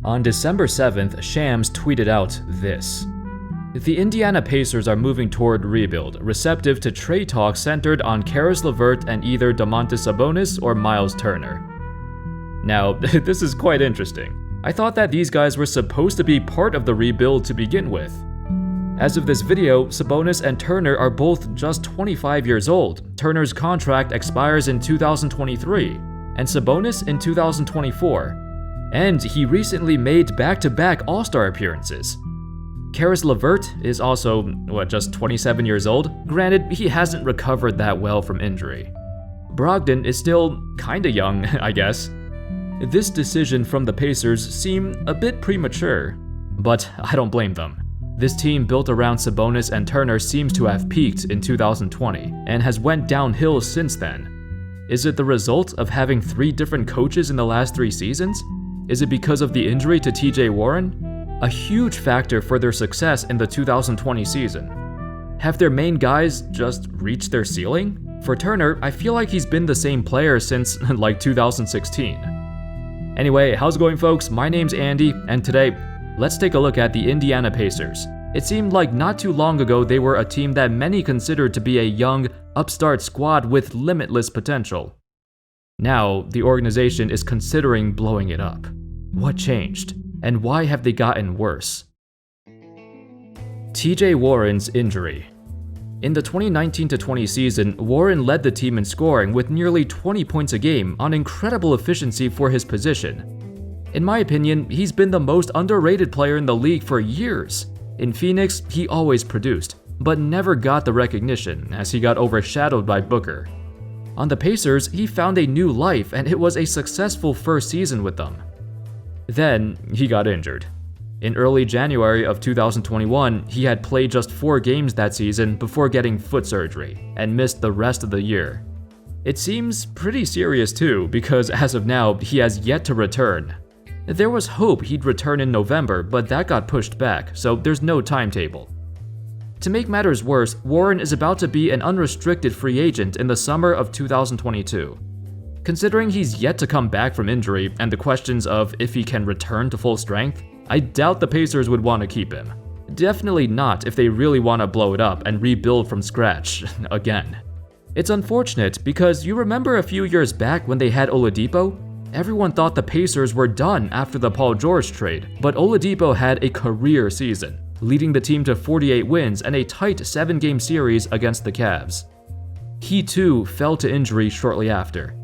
On December 7th, Shams tweeted out this: "The Indiana Pacers are moving toward rebuild, receptive to trade talks centered on Caris LeVert and either Domantas Sabonis or Myles Turner." Now, this is quite interesting. I thought that these guys were supposed to be part of the rebuild to begin with. As of this video, Sabonis and Turner are both just 25 years old. Turner's contract expires in 2023, and Sabonis in 2024. And he recently made back-to-back All-Star appearances. Caris LeVert is also, just 27 years old? Granted, he hasn't recovered that well from injury. Brogdon is still kinda young, I guess. This decision from the Pacers seemed a bit premature, but I don't blame them. This team built around Sabonis and Turner seems to have peaked in 2020 and has went downhill since then. Is it the result of having 3 different coaches in the last 3 seasons? Is it because of the injury to TJ Warren? A huge factor for their success in the 2020 season. Have their main guys just reached their ceiling? For Turner, I feel like he's been the same player since like 2016. Anyway, how's it going, folks? My name's Andy, and today, let's take a look at the Indiana Pacers. It seemed like not too long ago they were a team that many considered to be a young, upstart squad with limitless potential. Now, the organization is considering blowing it up. What changed? And why have they gotten worse? TJ Warren's injury. In the 2019-20 season, Warren led the team in scoring with nearly 20 points a game on incredible efficiency for his position. In my opinion, he's been the most underrated player in the league for years. In Phoenix, he always produced, but never got the recognition as he got overshadowed by Booker. On the Pacers, he found a new life and it was a successful first season with them. Then, he got injured. In early January of 2021, he had played just 4 games that season before getting foot surgery and missed the rest of the year. It seems pretty serious too, because as of now, he has yet to return. There was hope he'd return in November, but that got pushed back, so there's no timetable. To make matters worse, Warren is about to be an unrestricted free agent in the summer of 2022. Considering he's yet to come back from injury and the questions of if he can return to full strength, I doubt the Pacers would want to keep him. Definitely not if they really want to blow it up and rebuild from scratch again. It's unfortunate because you remember a few years back when they had Oladipo? Everyone thought the Pacers were done after the Paul George trade, but Oladipo had a career season, leading the team to 48 wins and a tight 7-game series against the Cavs. He too fell to injury shortly after.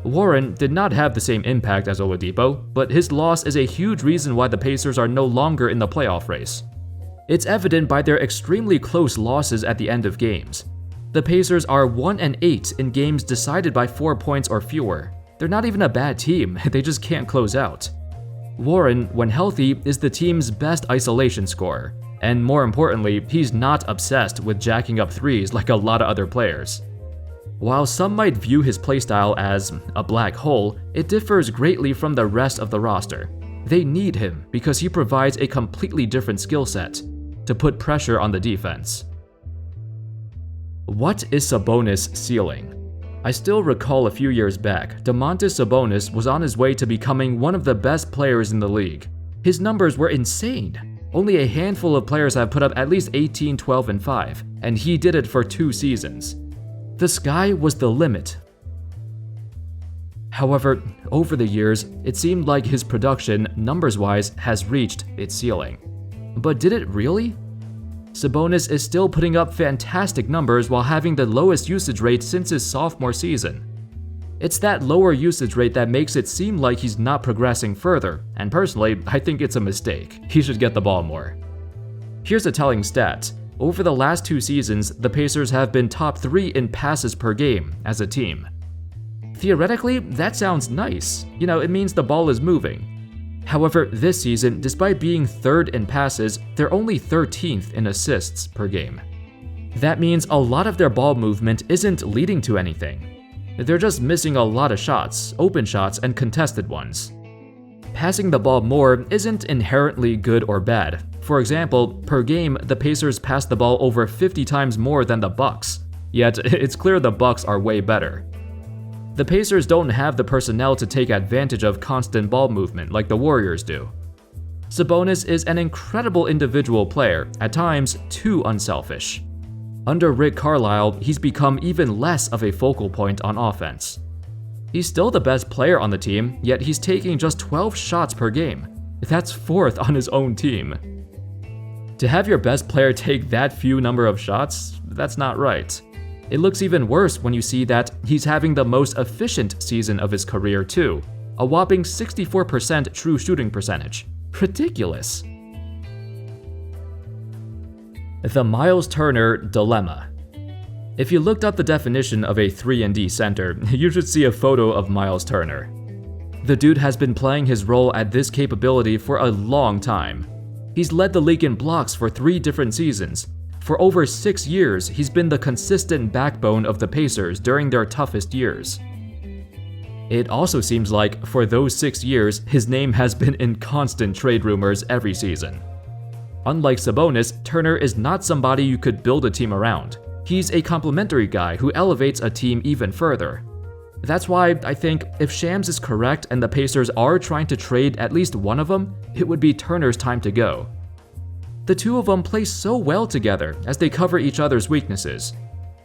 Warren did not have the same impact as Oladipo, but his loss is a huge reason why the Pacers are no longer in the playoff race. It's evident by their extremely close losses at the end of games. The Pacers are 1-8 in games decided by 4 points or fewer. They're not even a bad team, they just can't close out. Warren, when healthy, is the team's best isolation scorer, and more importantly, he's not obsessed with jacking up threes like a lot of other players. While some might view his playstyle as a black hole, it differs greatly from the rest of the roster. They need him because he provides a completely different skill set to put pressure on the defense. What is Sabonis' ceiling? I still recall a few years back, Domantas Sabonis was on his way to becoming one of the best players in the league. His numbers were insane. Only a handful of players have put up at least 18, 12, and 5, and he did it for 2 seasons. The sky was the limit. However, over the years, it seemed like his production, numbers-wise, has reached its ceiling. But did it really? Sabonis is still putting up fantastic numbers while having the lowest usage rate since his sophomore season. It's that lower usage rate that makes it seem like he's not progressing further, and personally, I think it's a mistake. He should get the ball more. Here's a telling stat. Over the last 2 seasons, the Pacers have been top 3 in passes per game as a team. Theoretically, that sounds nice. It means the ball is moving. However, this season, despite being 3rd in passes, they're only 13th in assists per game. That means a lot of their ball movement isn't leading to anything. They're just missing a lot of shots, open shots, and contested ones. Passing the ball more isn't inherently good or bad. For example, per game, the Pacers pass the ball over 50 times more than the Bucks. Yet, it's clear the Bucks are way better. The Pacers don't have the personnel to take advantage of constant ball movement like the Warriors do. Sabonis is an incredible individual player, at times too unselfish. Under Rick Carlisle, he's become even less of a focal point on offense. He's still the best player on the team, yet he's taking just 12 shots per game. That's 4th on his own team. To have your best player take that few number of shots, that's not right. It looks even worse when you see that he's having the most efficient season of his career too, a whopping 64% true shooting percentage. Ridiculous. The Myles Turner dilemma. If you looked up the definition of a 3-and-D center, you should see a photo of Myles Turner. The dude has been playing his role at this capability for a long time. He's led the league in blocks for 3 different seasons. For over 6 years, he's been the consistent backbone of the Pacers during their toughest years. It also seems like, for those 6 years, his name has been in constant trade rumors every season. Unlike Sabonis, Turner is not somebody you could build a team around. He's a complementary guy who elevates a team even further. That's why I think if Shams is correct and the Pacers are trying to trade at least one of them, it would be Turner's time to go. The two of them play so well together as they cover each other's weaknesses.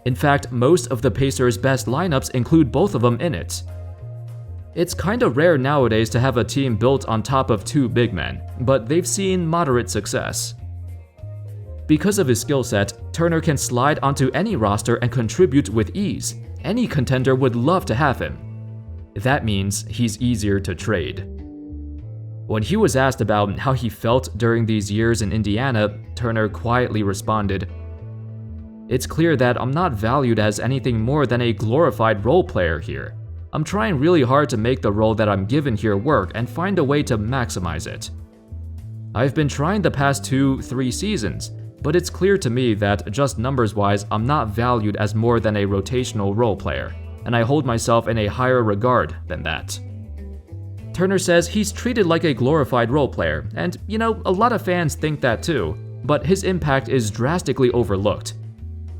In fact, most of the Pacers' best lineups include both of them in it. It's kinda rare nowadays to have a team built on top of 2 big men, but they've seen moderate success. Because of his skill set, Turner can slide onto any roster and contribute with ease. Any contender would love to have him. That means he's easier to trade. When he was asked about how he felt during these years in Indiana, Turner quietly responded, "It's clear that I'm not valued as anything more than a glorified role player here. I'm trying really hard to make the role that I'm given here work and find a way to maximize it. I've been trying the past 2-3 seasons, but it's clear to me that just numbers-wise, I'm not valued as more than a rotational role player, and I hold myself in a higher regard than that." Turner says he's treated like a glorified role player, and a lot of fans think that too, but his impact is drastically overlooked.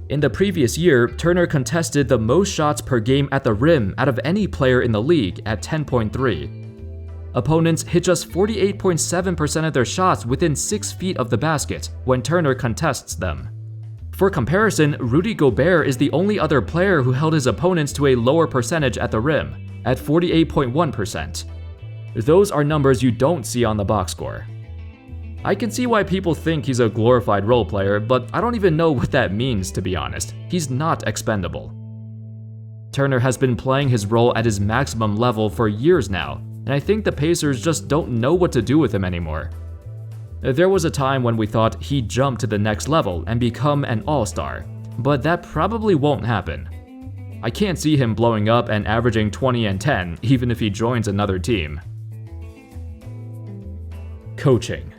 In the previous year, Turner contested the most shots per game at the rim out of any player in the league at 10.3. Opponents hit just 48.7% of their shots within 6 feet of the basket when Turner contests them. For comparison, Rudy Gobert is the only other player who held his opponents to a lower percentage at the rim, at 48.1%. Those are numbers you don't see on the box score. I can see why people think he's a glorified role player, but I don't even know what that means, to be honest. He's not expendable. Turner has been playing his role at his maximum level for years now, and I think the Pacers just don't know what to do with him anymore. There was a time when we thought he'd jump to the next level and become an all-star, but that probably won't happen. I can't see him blowing up and averaging 20 and 10, even if he joins another team. Coaching.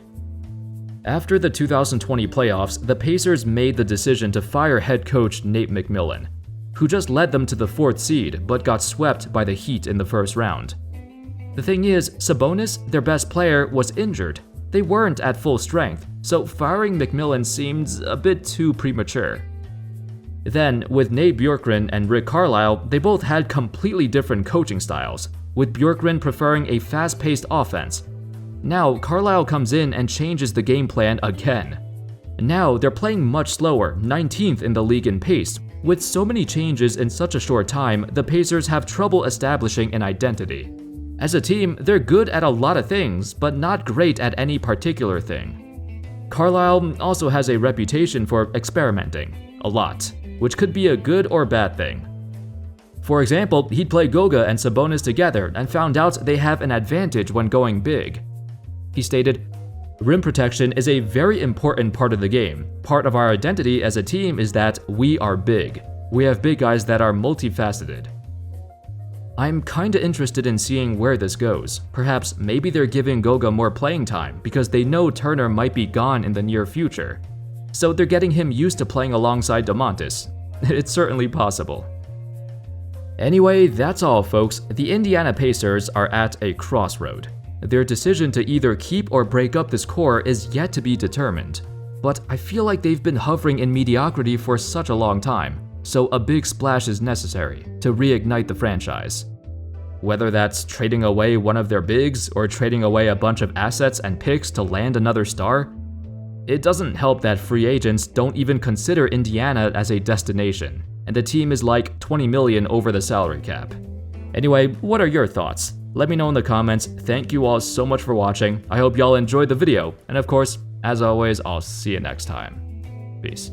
After the 2020 playoffs, the Pacers made the decision to fire head coach Nate McMillan, who just led them to the 4th seed but got swept by the Heat in the first round. The thing is, Sabonis, their best player, was injured. They weren't at full strength, so firing McMillan seemed a bit too premature. Then, with Nate Bjorkgren and Rick Carlisle, they both had completely different coaching styles, with Bjorkgren preferring a fast-paced offense. Now, Carlisle comes in and changes the game plan again. Now, they're playing much slower, 19th in the league in pace. With so many changes in such a short time, the Pacers have trouble establishing an identity. As a team, they're good at a lot of things, but not great at any particular thing. Carlisle also has a reputation for experimenting, a lot, which could be a good or bad thing. For example, he'd play Goga and Sabonis together and found out they have an advantage when going big. He stated, "Rim protection is a very important part of the game. Part of our identity as a team is that we are big. We have big guys that are multifaceted." I'm kinda interested in seeing where this goes. Perhaps maybe they're giving Goga more playing time because they know Turner might be gone in the near future. So they're getting him used to playing alongside Domantas. It's certainly possible. Anyway, that's all folks. The Indiana Pacers are at a crossroad. Their decision to either keep or break up this core is yet to be determined. But I feel like they've been hovering in mediocrity for such a long time. so a big splash is necessary to reignite the franchise. Whether that's trading away one of their bigs or trading away a bunch of assets and picks to land another star, it doesn't help that free agents don't even consider Indiana as a destination, and the team is like $20 million over the salary cap. Anyway, what are your thoughts? Let me know in the comments. Thank you all so much for watching. I hope y'all enjoyed the video, and of course, as always, I'll see you next time. Peace.